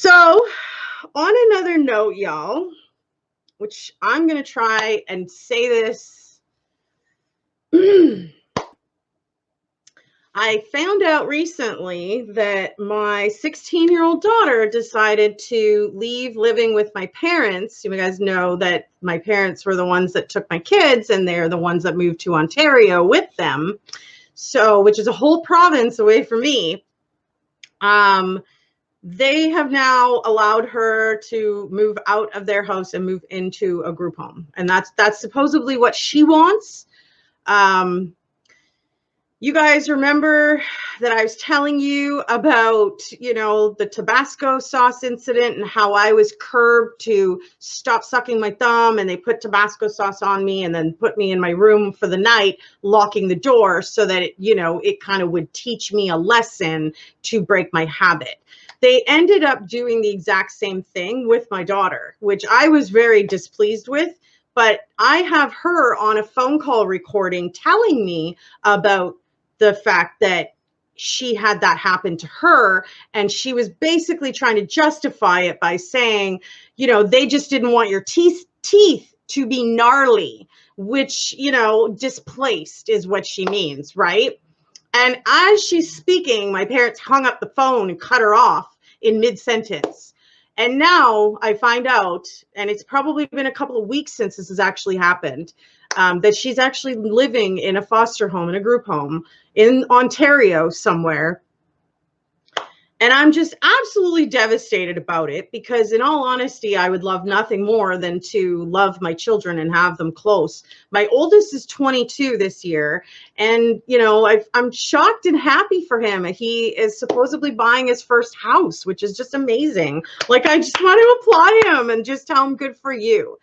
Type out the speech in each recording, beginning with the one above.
So, on another note, y'all, which I'm going to try and say this. I found out recently that my 16-year-old daughter decided to leave living with my parents. You guys know that my parents were the ones that took my kids, and they're the ones that moved to Ontario with them. So, which is a whole province away from me. They have now allowed her to move out of their house and move into a group home. And that's supposedly what she wants. You guys remember that I was telling you about, the Tabasco sauce incident and how I was curbed to stop sucking my thumb, and they put Tabasco sauce on me and then put me in my room for the night, locking the door so that it kind of would teach me a lesson to break my habit. They ended up doing the exact same thing with my daughter, which I was very displeased with. But I have her on a phone call recording telling me about the fact that she had that happen to her. And she was basically trying to justify it by saying, they just didn't want your teeth to be gnarly, which, displaced is what she means, right? And as she's speaking, my parents hung up the phone and cut her off in mid-sentence. And now I find out, and it's probably been a couple of weeks since this has actually happened, that she's actually living in a foster home, in a group home in Ontario somewhere. And I'm just absolutely devastated about it because, in all honesty, I would love nothing more than to love my children and have them close. My oldest is 22 this year, and, I'm shocked and happy for him. He is supposedly buying his first house, which is just amazing. Like, I just want to applaud him and just tell him good for you.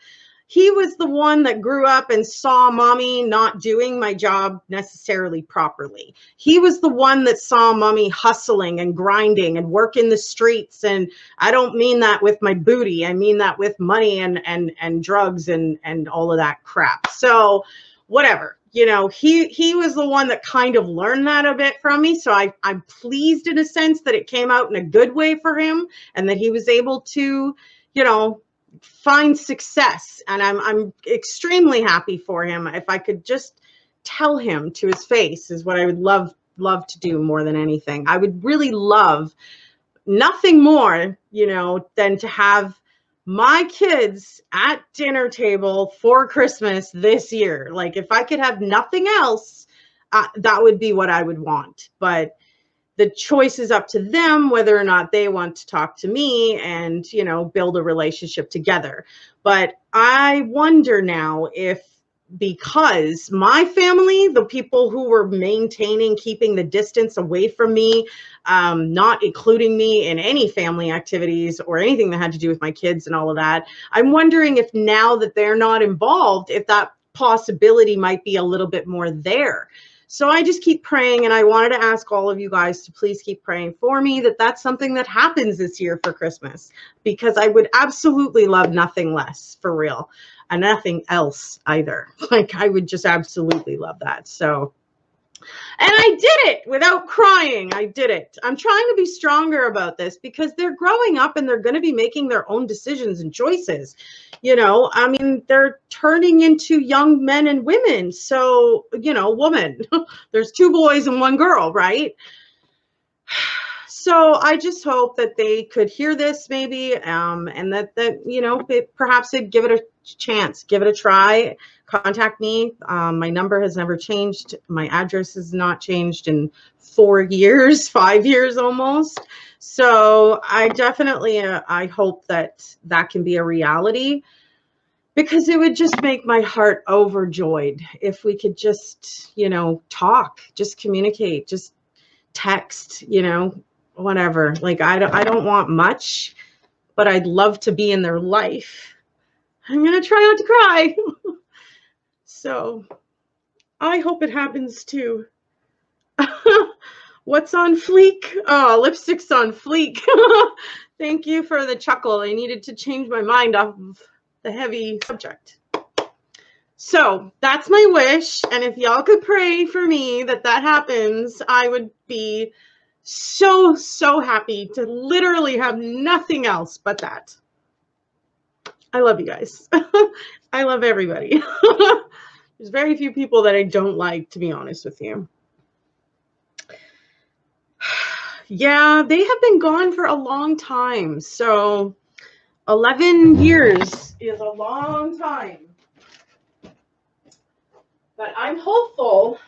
He was the one that grew up and saw mommy not doing my job necessarily properly. He was the one that saw mommy hustling and grinding and working the streets. And I don't mean that with my booty. I mean that with money and drugs and all of that crap. So whatever, he was the one that kind of learned that a bit from me. So I'm pleased in a sense that it came out in a good way for him and that he was able to, find success. And I'm extremely happy for him. If I could just tell him to his face is what I would love to do more than anything. I would really love nothing more, than to have my kids at dinner table for Christmas this year. Like, if I could have nothing else, that would be what I would want. But the choice is up to them whether or not they want to talk to me and, build a relationship together. But I wonder now if, because my family, the people who were keeping the distance away from me, not including me in any family activities or anything that had to do with my kids and all of that, I'm wondering if now that they're not involved, if that possibility might be a little bit more there. So I just keep praying, and I wanted to ask all of you guys to please keep praying for me that that's something that happens this year for Christmas, because I would absolutely love nothing less, for real, and nothing else either. Like, I would just absolutely love that. So, and I did it without crying. I did it. I'm trying to be stronger about this because they're growing up and they're going to be making their own decisions and choices. They're turning into young men and women. So, woman, there's 2 boys and 1 girl, right? So I just hope that they could hear this maybe, and that perhaps they'd give it a chance, give it a try. Contact me. My number has never changed. My address has not changed in 4 years, 5 years almost. So I definitely, I hope that can be a reality, because it would just make my heart overjoyed if we could just, talk, just communicate, just text, whatever. Like, I don't want much, but I'd love to be in their life. I'm going to try not to cry. So I hope it happens too. What's on fleek? Oh, lipstick's on fleek. Thank you for the chuckle. I needed to change my mind off of the heavy subject. So that's my wish. And if y'all could pray for me that happens, I would be so, so happy to literally have nothing else but that. I love you guys. I love everybody. There's very few people that I don't like, to be honest with you. Yeah, they have been gone for a long time. So 11 years is a long time. But I'm hopeful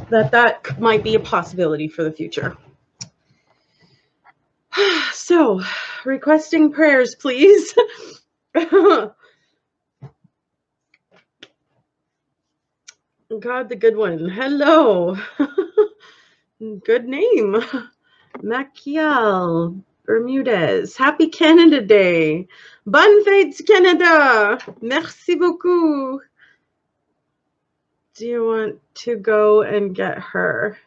that that might be a possibility for the future. So, requesting prayers, please. God, the good one. Hello. Good name. Maciel Bermudez. Happy Canada Day. Bonne fête, Canada. Merci beaucoup. Do you want to go and get her?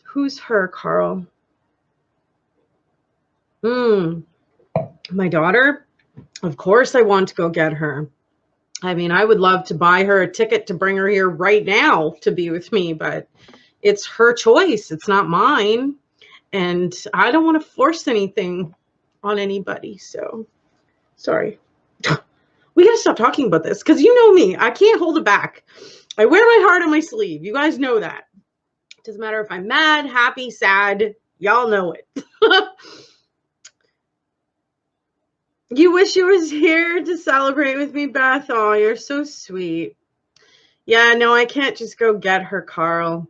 Who's her, Carl? My daughter? Of course I want to go get her. I mean, I would love to buy her a ticket to bring her here right now to be with me, but it's her choice. It's not mine. And I don't want to force anything on anybody. So, sorry. We got to stop talking about this because you know me. I can't hold it back. I wear my heart on my sleeve. You guys know that. It doesn't matter if I'm mad, happy, sad. Y'all know it. You wish you was here to celebrate with me, Beth. Oh, you're so sweet. Yeah, no, I can't just go get her, Carl.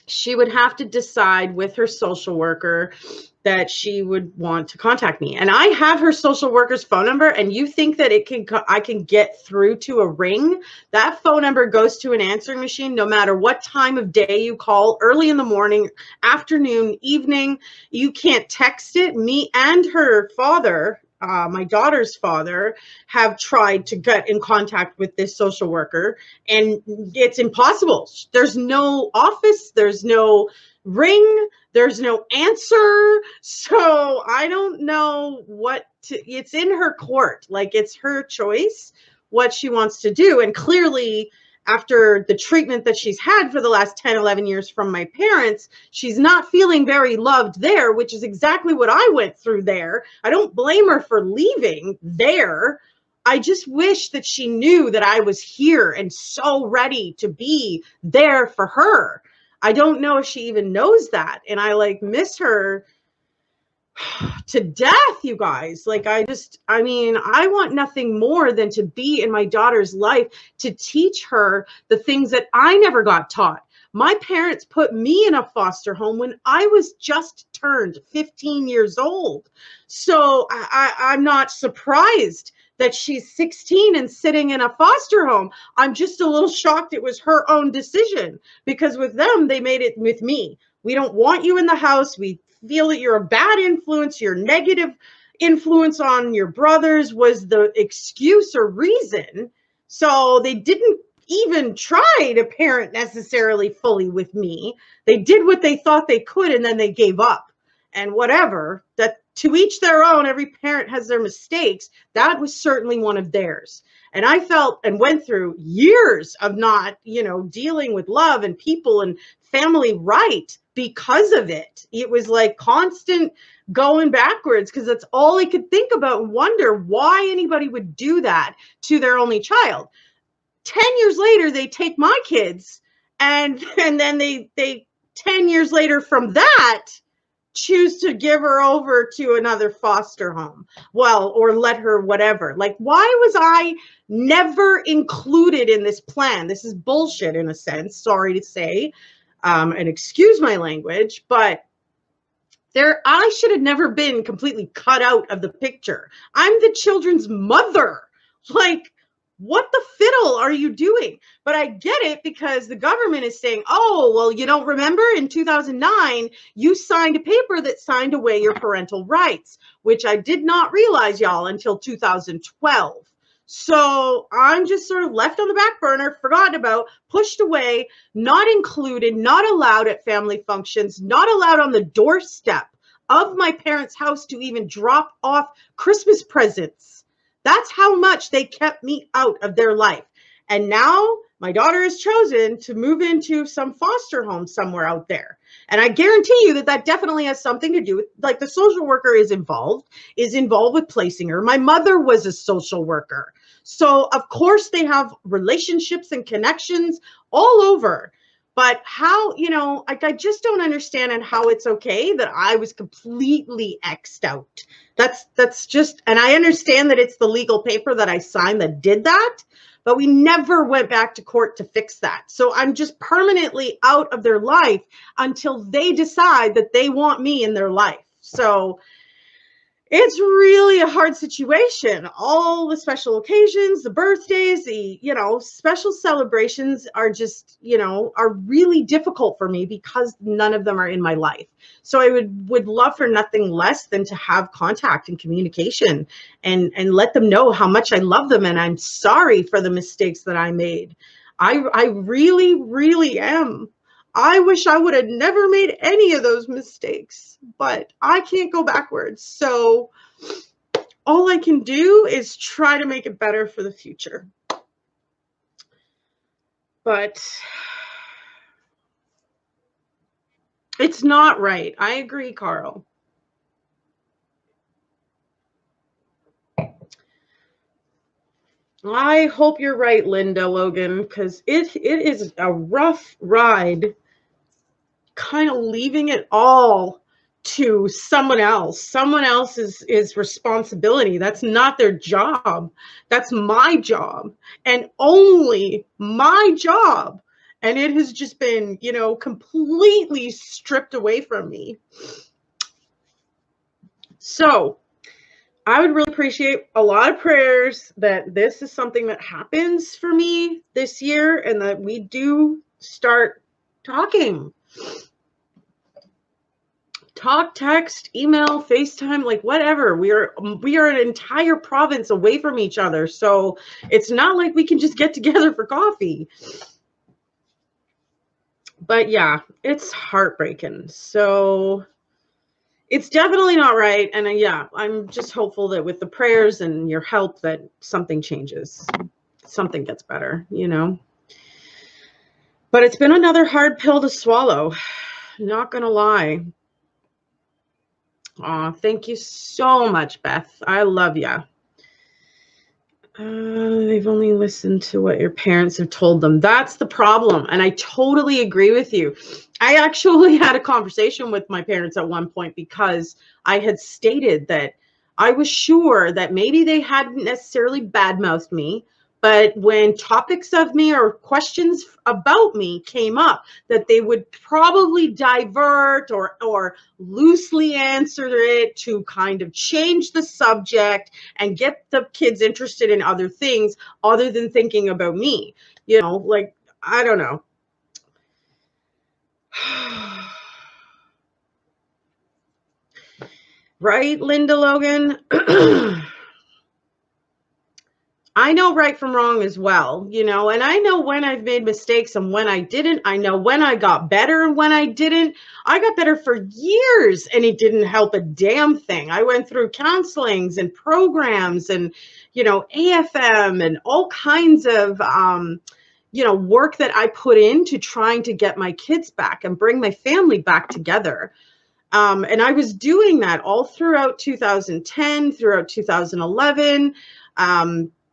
She would have to decide with her social worker that she would want to contact me. And I have her social worker's phone number, and you think that I can get through to a ring? That phone number goes to an answering machine no matter what time of day you call, early in the morning, afternoon, evening. You can't text it. Me and her father, my daughter's father, have tried to get in contact with this social worker, and it's impossible. There's no office, there's no ring, there's no answer. So I don't know it's in her court. Like, it's her choice what she wants to do. And clearly, after the treatment that she's had for the last 10, 11 years from my parents, she's not feeling very loved there, which is exactly what I went through there. I don't blame her for leaving there. I just wish that she knew that I was here and so ready to be there for her. I don't know if she even knows that. And I miss her to death, you guys. I want nothing more than to be in my daughter's life, to teach her the things that I never got taught. My parents put me in a foster home when I was just turned 15 years old. So I'm not surprised that she's 16 and sitting in a foster home. I'm just a little shocked it was her own decision, because with them, they made it with me. We don't want you in the house. We feel that you're a bad influence. Your negative influence on your brothers was the excuse or reason. So they didn't even try to parent necessarily fully with me. They did what they thought they could, and then they gave up. And whatever, that to each their own, every parent has their mistakes. That was certainly one of theirs. And I felt and went through years of not, dealing with love and people and family right because of it. It was like constant going backwards, because that's all I could think about and wonder why anybody would do that to their only child. 10 years later, they take my kids, and then they 10 years later from that choose to give her over to another foster home. Well, or let her whatever. Like, why was I never included in this plan? This is bullshit in a sense, sorry to say, and excuse my language, but I should have never been completely cut out of the picture. I'm the children's mother. Like, what the fiddle are you doing? But I get it, because the government is saying, oh, well, you don't remember in 2009, you signed a paper that signed away your parental rights, which I did not realize, y'all, until 2012. So I'm just sort of left on the back burner, forgotten about, pushed away, not included, not allowed at family functions, not allowed on the doorstep of my parents' house to even drop off Christmas presents. That's how much they kept me out of their life. And now my daughter has chosen to move into some foster home somewhere out there. And I guarantee you that that definitely has something to do with, like, the social worker is involved with placing her. My mother was a social worker. So of course they have relationships and connections all over. But how, like, I just don't understand and how it's okay that I was completely X'd out. That's just, and I understand that it's the legal paper that I signed that did that, but we never went back to court to fix that. So I'm just permanently out of their life until they decide that they want me in their life. So it's really a hard situation. All the special occasions, the birthdays, the, special celebrations are just, are really difficult for me because none of them are in my life. So I would love for nothing less than to have contact and communication and let them know how much I love them. And I'm sorry for the mistakes that I made. I really, really am. I wish I would have never made any of those mistakes, but I can't go backwards. So all I can do is try to make it better for the future. But it's not right. I agree, Carl. I hope you're right, Linda Logan, because it is a rough ride, kind of leaving it all to someone else. Someone else's responsibility. That's not their job. That's my job, and only my job. And it has just been, completely stripped away from me. So I would really appreciate a lot of prayers that this is something that happens for me this year and that we do start talking. Talk, text, email, FaceTime, like whatever. We are an entire province away from each other. So it's not like we can just get together for coffee. But yeah, it's heartbreaking. So it's definitely not right. And yeah, I'm just hopeful that with the prayers and your help that something changes, something gets better, But it's been another hard pill to swallow. Not gonna lie. Aw, thank you so much, Beth. I love ya. They've only listened to what your parents have told them. That's the problem. And I totally agree with you. I actually had a conversation with my parents at one point because I had stated that I was sure that maybe they hadn't necessarily badmouthed me, but when topics of me or questions about me came up, that they would probably divert or loosely answer it to kind of change the subject and get the kids interested in other things other than thinking about me. Like, I don't know. Right, Linda Logan? I know right from wrong as well, and I know when I've made mistakes and when I didn't. I know when I got better and when I didn't. I got better for years and it didn't help a damn thing. I went through counselings and programs and, AFM and all kinds of, work that I put into trying to get my kids back and bring my family back together. And I was doing that all throughout 2010, throughout 2011.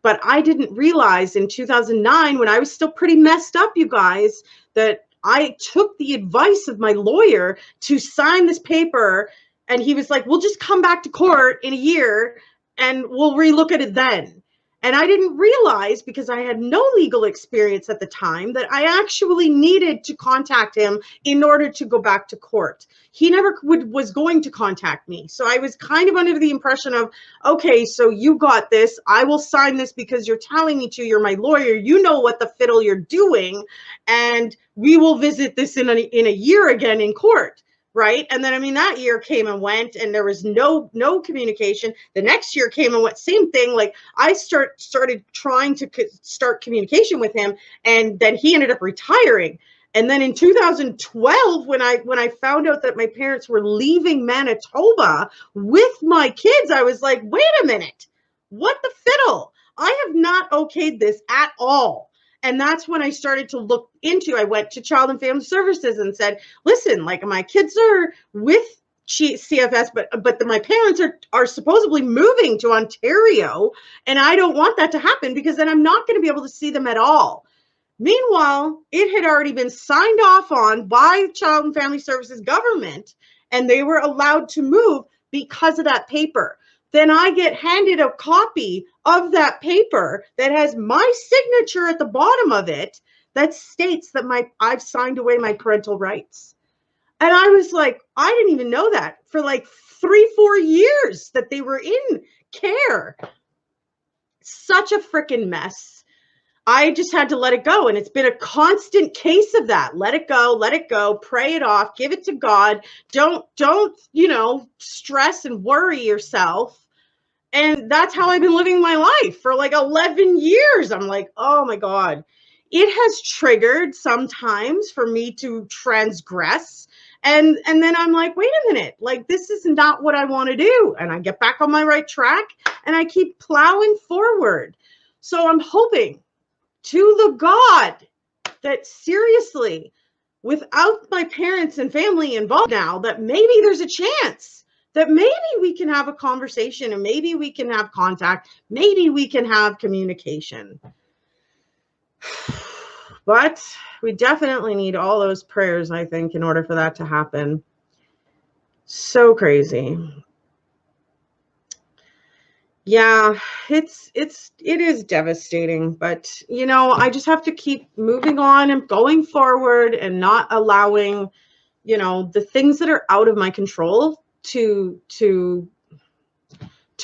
But I didn't realize in 2009, when I was still pretty messed up, you guys, that I took the advice of my lawyer to sign this paper. And he was like, we'll just come back to court in a year and we'll relook at it then. And I didn't realize, because I had no legal experience at the time, that I actually needed to contact him in order to go back to court. He never was going to contact me. So I was kind of under the impression of, okay, so you got this. I will sign this because you're telling me to. You're my lawyer. You know what the fiddle you're doing. And we will visit this in a year again in court. Right. And then, that year came and went and there was no communication. The next year came and went, same thing. Like, I started trying to start communication with him, and then he ended up retiring. And then in 2012, when I found out that my parents were leaving Manitoba with my kids, I was like, wait a minute, what the fiddle? I have not okayed this at all. And that's when I started to look into, I went to Child and Family Services and said, listen, like my kids are with CFS, but my parents are supposedly moving to Ontario, and I don't want that to happen because then I'm not going to be able to see them at all. Meanwhile, it had already been signed off on by Child and Family Services government, and they were allowed to move because of that paper. Then I get handed a copy of that paper that has my signature at the bottom of it that states that I've signed away my parental rights. And I was like, I didn't even know that for like 3-4 years that they were in care. Such a freaking mess. I just had to let it go. And it's been a constant case of that. Let it go, pray it off, give it to God. Don't, stress and worry yourself. And that's how I've been living my life for like 11 years. I'm like, oh my God. It has triggered sometimes for me to transgress. And then I'm like, wait a minute, like this is not what I want to do. And I get back on my right track and I keep plowing forward. So I'm hoping to the God that seriously, without my parents and family involved now, that maybe there's a chance that maybe we can have a conversation and maybe we can have contact, maybe we can have communication. But we definitely need all those prayers, I think, in order for that to happen. So crazy. Yeah, it is devastating, but I just have to keep moving on and going forward and not allowing, the things that are out of my control to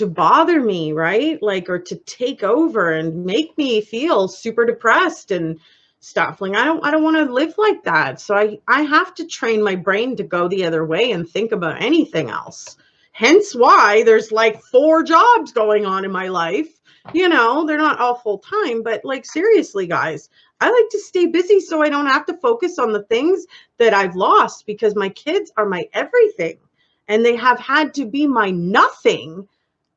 bother me, right? Like, or to take over and make me feel super depressed and stuff. Like, I don't want to live like that. So I have to train my brain to go the other way and think about anything else. Hence why there's like 4 jobs going on in my life. They're not all full time, but like seriously, guys, I like to stay busy so I don't have to focus on the things that I've lost, because my kids are my everything and they have had to be my nothing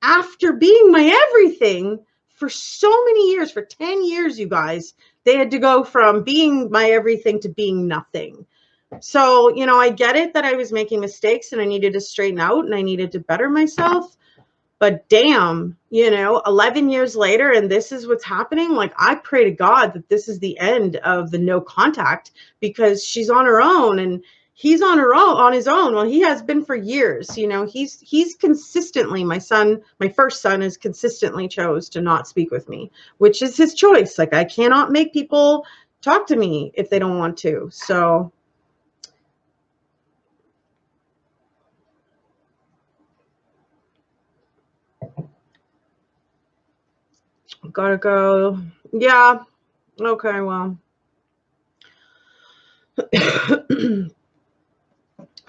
after being my everything for so many years. For 10 years, you guys, they had to go from being my everything to being nothing. So, I get it that I was making mistakes and I needed to straighten out and I needed to better myself. But damn, 11 years later, and this is what's happening. Like, I pray to God that this is the end of the no contact, because she's on her own and he's on his own. Well, he has been for years. He's consistently, my first son has consistently chose to not speak with me, which is his choice. Like, I cannot make people talk to me if they don't want to. So gotta go. Yeah. Okay, well.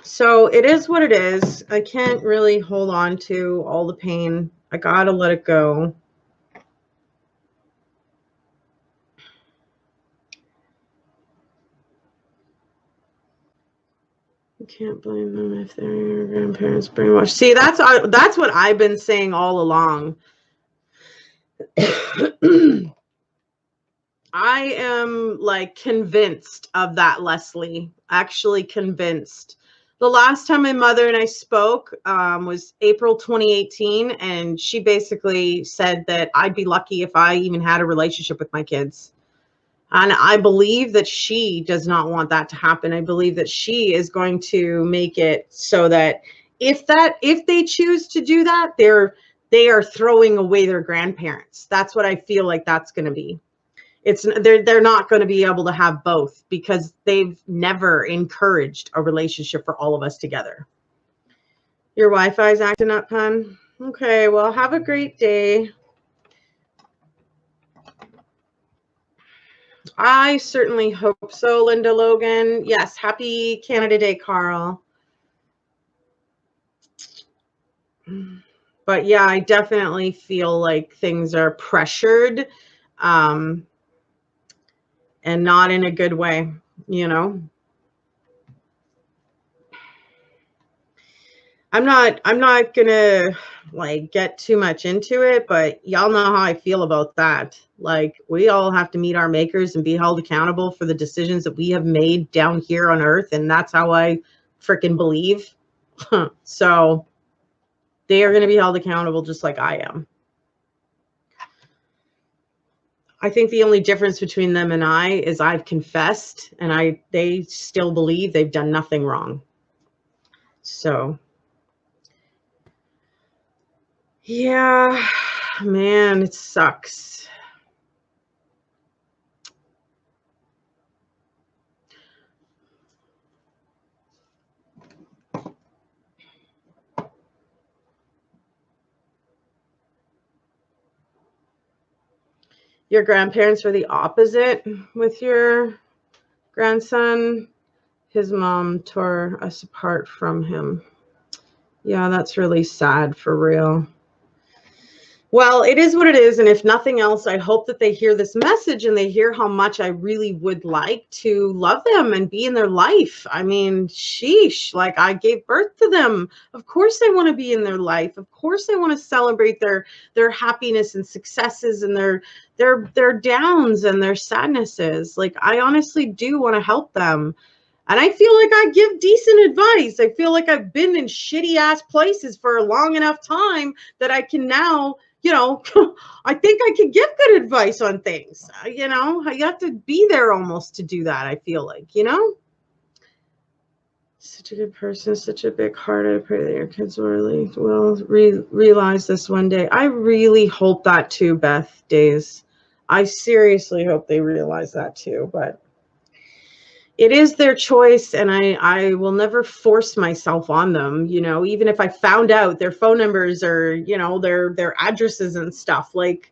So it is what it is. I can't really hold on to all the pain. I gotta let it go. You can't blame them if they're your grandparents brainwashed. See, that's what I've been saying all along. I am like convinced of that, Leslie. Actually convinced. The last time my mother and I spoke was April 2018, and she basically said that I'd be lucky if I even had a relationship with my kids. And I believe that she does not want that to happen. I believe that she is going to make it so that if they choose to do that, they are throwing away their grandparents. That's what I feel like that's going to be. They're not going to be able to have both, because they've never encouraged a relationship for all of us together. Your Wi-Fi is acting up, hon. Okay, well, have a great day. I certainly hope so, Linda Logan. Yes, happy Canada Day, Carl. But yeah, I definitely feel like things are pressured, and not in a good way, I'm not gonna like get too much into it, but y'all know how I feel about that. Like we all have to meet our makers and be held accountable for the decisions that we have made down here on earth, and that's how I freaking believe. So they are going to be held accountable just like I am. I think the only difference between them and I is I've confessed, and they still believe they've done nothing wrong. So yeah, man, it sucks. Your grandparents were the opposite with your grandson. His mom tore us apart from him. Yeah, that's really sad for real. Well, it is what it is. And if nothing else, I hope that they hear this message and they hear how much I really would like to love them and be in their life. I mean, sheesh, like I gave birth to them. Of course I want to be in their life. Of course I want to celebrate their happiness and successes and their downs and their sadnesses. Like I honestly do want to help them. And I feel like I give decent advice. I feel like I've been in shitty ass places for a long enough time that I can now, I think I can give good advice on things. You have to be there almost to do that. I feel like, Such a good person, such a big heart. I pray that your kids will realize this one day. I really hope that too, Beth Days. I seriously hope they realize that too, but it is their choice, and I will never force myself on them, even if I found out their phone numbers or, their addresses and stuff, like,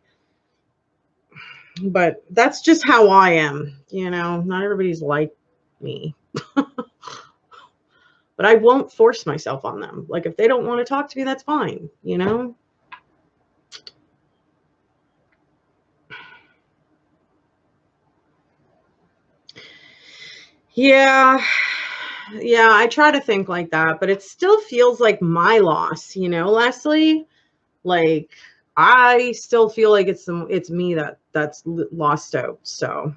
but that's just how I am, not everybody's like me. But I won't force myself on them. Like if they don't want to talk to me, that's fine, Yeah. Yeah, I try to think like that, but it still feels like my loss, Leslie. Like I still feel like it's me that's lost out. So